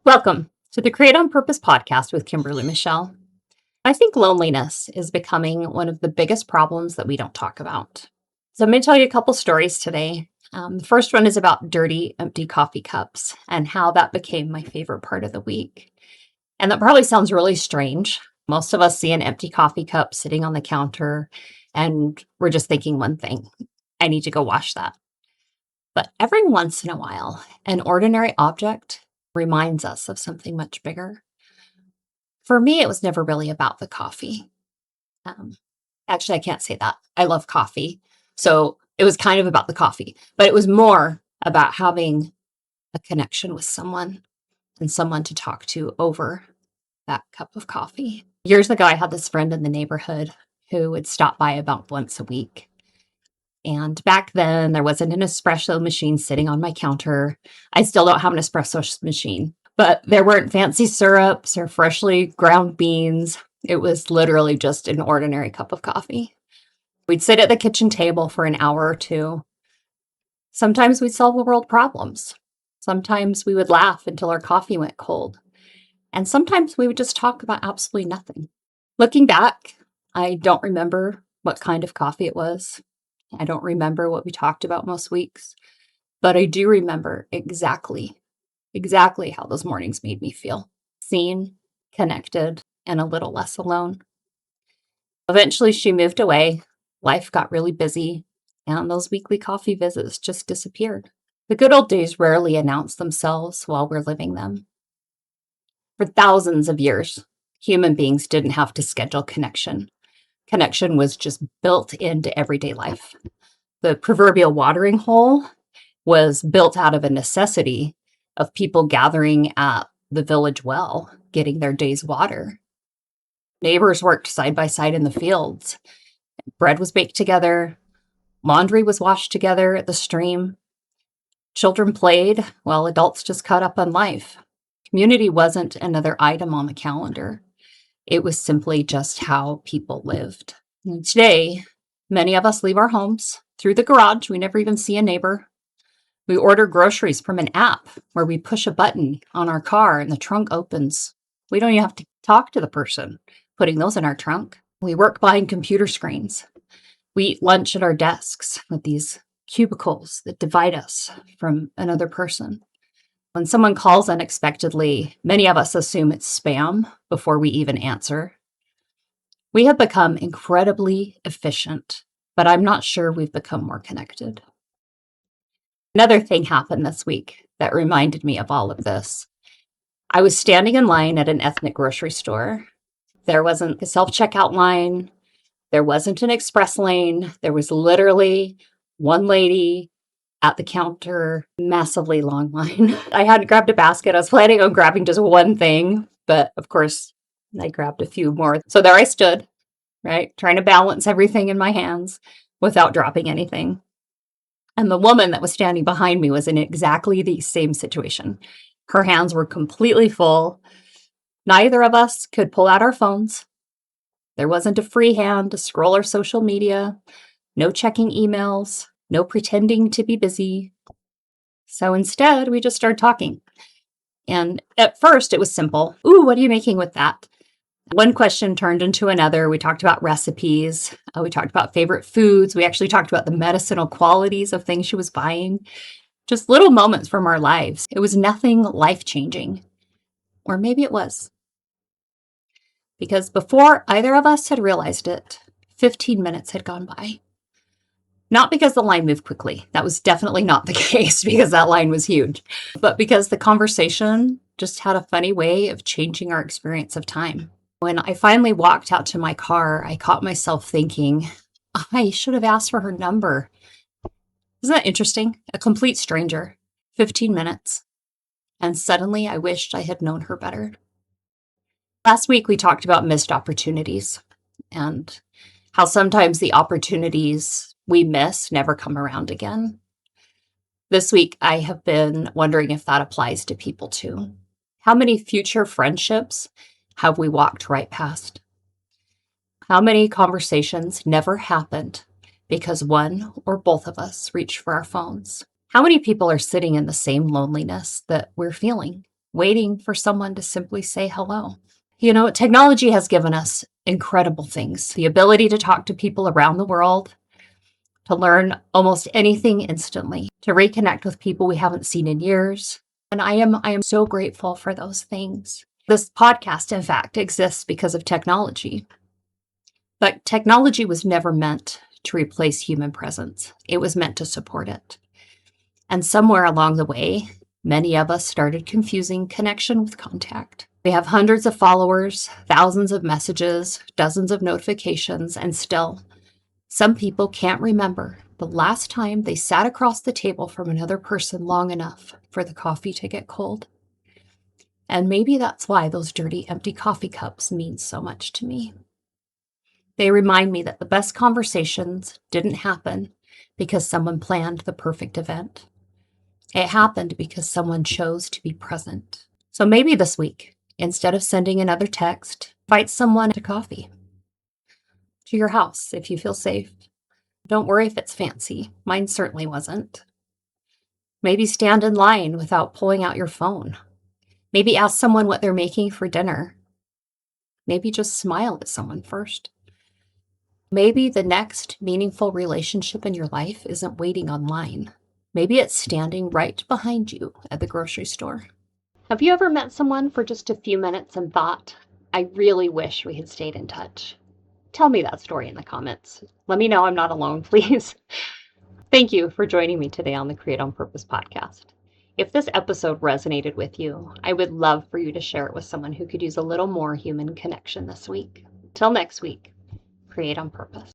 Welcome to the Create on Purpose podcast with Kimberly Michelle. I think loneliness is becoming one of the biggest problems that we don't talk about. So I'm going to tell you a couple stories today. The first one is about dirty, empty coffee cups and how that became my favorite part of the week. And that probably sounds really strange. Most of us see an empty coffee cup sitting on the counter and we're just thinking one thing: I need to go wash that. But every once in a while, an ordinary object reminds us of something much bigger. For me, it was never really about the coffee. Um, Actually, I can't say that. I love coffee. So it was kind of about the coffee, but it was more about having a connection with someone and someone to talk to over that cup of coffee. Years ago, I had this friend in the neighborhood who would stop by about once a week. And back then, there wasn't an espresso machine sitting on my counter. I still don't have an espresso machine, but there weren't fancy syrups or freshly ground beans. It was literally just an ordinary cup of coffee. We'd sit at the kitchen table for an hour or two. Sometimes we'd solve world problems. Sometimes we would laugh until our coffee went cold. And sometimes we would just talk about absolutely nothing. Looking back, I don't remember what kind of coffee it was. I don't remember what we talked about most weeks, but I do remember exactly how those mornings made me feel: seen, connected, and a little less alone. Eventually, she moved away. Life got really busy, and those weekly coffee visits just disappeared. The good old days rarely announce themselves while we're living them. For thousands of years, human beings didn't have to schedule connection. Connection was just built into everyday life. The proverbial watering hole was built out of a necessity of people gathering at the village well, getting their day's water. Neighbors worked side by side in the fields. Bread was baked together. Laundry was washed together at the stream. Children played while adults just caught up on life. Community wasn't another item on the calendar. It was simply just how people lived. And today, many of us leave our homes through the garage. We never even see a neighbor. We order groceries from an app where we push a button on our car and the trunk opens. We don't even have to talk to the person putting those in our trunk. We work behind computer screens. We eat lunch at our desks with these cubicles that divide us from another person. When someone calls unexpectedly, many of us assume it's spam before we even answer. We have become incredibly efficient, but I'm not sure we've become more connected. Another thing happened this week that reminded me of all of this. I was standing in line at an ethnic grocery store. There wasn't a self-checkout line. There wasn't an express lane. There was literally one lady at the counter, massively long line. I hadn't grabbed a basket. I was planning on grabbing just one thing, but of course, I grabbed a few more. So there I stood, right, trying to balance everything in my hands without dropping anything. And the woman that was standing behind me was in exactly the same situation. Her hands were completely full. Neither of us could pull out our phones. There wasn't a free hand to scroll our social media, no checking emails, no pretending to be busy. So instead, we just started talking. And at first, it was simple. Ooh, what are you making with that? One question turned into another. We talked about recipes. We talked about favorite foods. We actually talked about the medicinal qualities of things she was buying. Just little moments from our lives. It was nothing life-changing. Or maybe it was. Because before either of us had realized it, 15 minutes had gone by. Not because the line moved quickly. That was definitely not the case because that line was huge. But because the conversation just had a funny way of changing our experience of time. When I finally walked out to my car, I caught myself thinking, I should have asked for her number. Isn't that interesting? A complete stranger, 15 minutes. And suddenly I wished I had known her better. Last week, we talked about missed opportunities and how sometimes the opportunities we miss never come around again. This week, I have been wondering if that applies to people too. How many future friendships have we walked right past? How many conversations never happened because one or both of us reached for our phones? How many people are sitting in the same loneliness that we're feeling? waiting for someone to simply say hello. Technology has given us incredible things, the ability to talk to people around the world, to learn almost anything instantly, to reconnect with people we haven't seen in years. And I am so grateful for those things. This podcast, in fact, exists because of technology. But technology was never meant to replace human presence. It was meant to support it. And somewhere along the way, many of us started confusing connection with contact. We have hundreds of followers, thousands of messages, dozens of notifications, and still, some people can't remember the last time they sat across the table from another person long enough for the coffee to get cold. And maybe that's why those dirty, empty coffee cups mean so much to me. They remind me that the best conversations didn't happen because someone planned the perfect event. It happened because someone chose to be present. So maybe this week, instead of sending another text, invite someone to coffee, to your house if you feel safe. Don't worry if it's fancy. Mine certainly wasn't. Maybe stand in line without pulling out your phone. Maybe ask someone what they're making for dinner. Maybe just smile at someone first. Maybe the next meaningful relationship in your life isn't waiting online. Maybe it's standing right behind you at the grocery store. Have you ever met someone for just a few minutes and thought, I really wish we had stayed in touch? Tell me that story in the comments. Let me know I'm not alone, please. Thank you for joining me today on the Create on Purpose podcast. If this episode resonated with you, I would love for you to share it with someone who could use a little more human connection this week. Till next week, create on purpose.